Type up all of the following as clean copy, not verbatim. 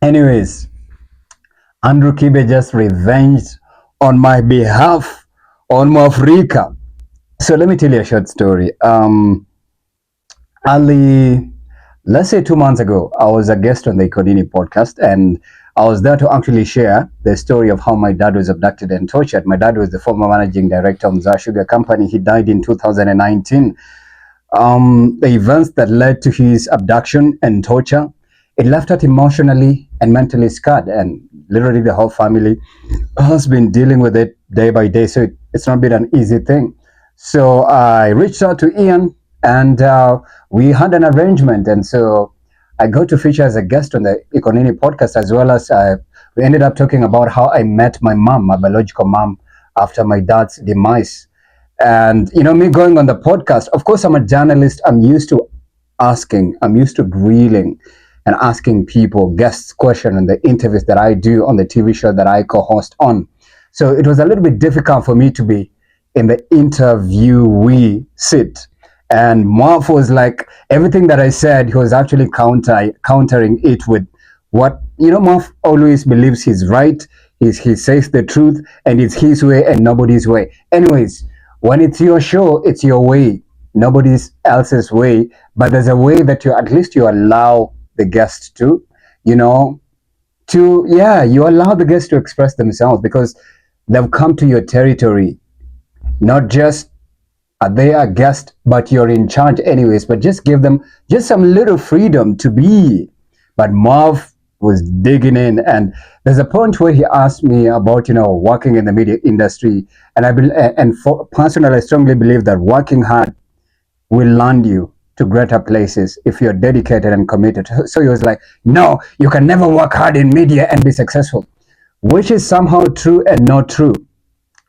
Anyways, Andrew Kibe just revenged on my behalf on Mwafreeka. So let me tell you a short story. Ali, let's say 2 months ago, I was a guest on the Iko Nini Podcast, and I was there to actually share the story of how my dad was abducted and tortured. My dad was the former managing director of Mzaa Sugar Company. He died in 2019. The events that led to his abduction and torture, it left us emotionally and mentally scarred, and literally the whole family has been dealing with it day by day. So it's not been an easy thing. So I reached out to Ian, and we had an arrangement, and so I got to feature as a guest on the Iko Nini Podcast, as well as we ended up talking about how I met my mom, my biological mom, after my dad's demise. And me going on the podcast, of course, I'm a journalist. I'm used to grilling and asking people, guests, questions on the interviews that I do on the TV show that I co-host on. So it was a little bit difficult for me to be in the interviewee seat. And Mwaf was like, everything that I said, he was actually countering it with what, Mwaf always believes he's right. He says the truth, and it's his way and nobody's way. Anyways, when it's your show, it's your way, nobody else's way. But there's a way that you allow the guest to, you allow the guests to express themselves, because they've come to your territory. Not just are they a guest, but you're in charge anyways. But just give them just some little freedom to be. But Marv was digging in, and there's a point where he asked me about working in the media industry, and personally, I strongly believe that working hard will land you to greater places if you're dedicated and committed. So he was like, no, you can never work hard in media and be successful, which is somehow true and not true,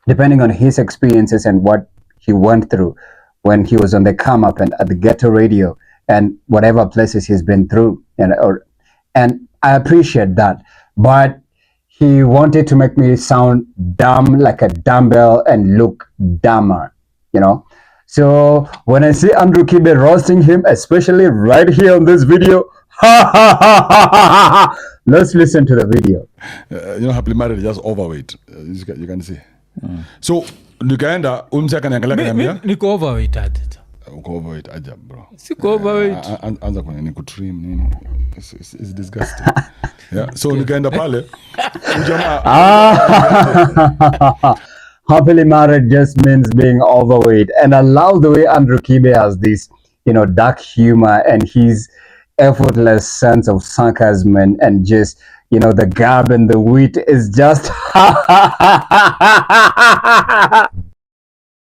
depending on his experiences and what he went through when he was on the come up and at the ghetto radio and whatever places he's been through. And I appreciate that. But he wanted to make me sound dumb like a dumbbell and look dumber, So when I see Andrew Kibe roasting him, especially right here on this video, let's listen to the video. Happily married, just overweight. You can see. So nikaenda kanyangalia niko overweight aje. Uko overweight aja bro. Siko overweight. Anza kwa nini kutrim nini. It's disgusting. Yeah. So nikaenda pale. Happily married just means being overweight. And I love the way Andrew Kibe has this, dark humor and his effortless sense of sarcasm and just, the gab and the wit is just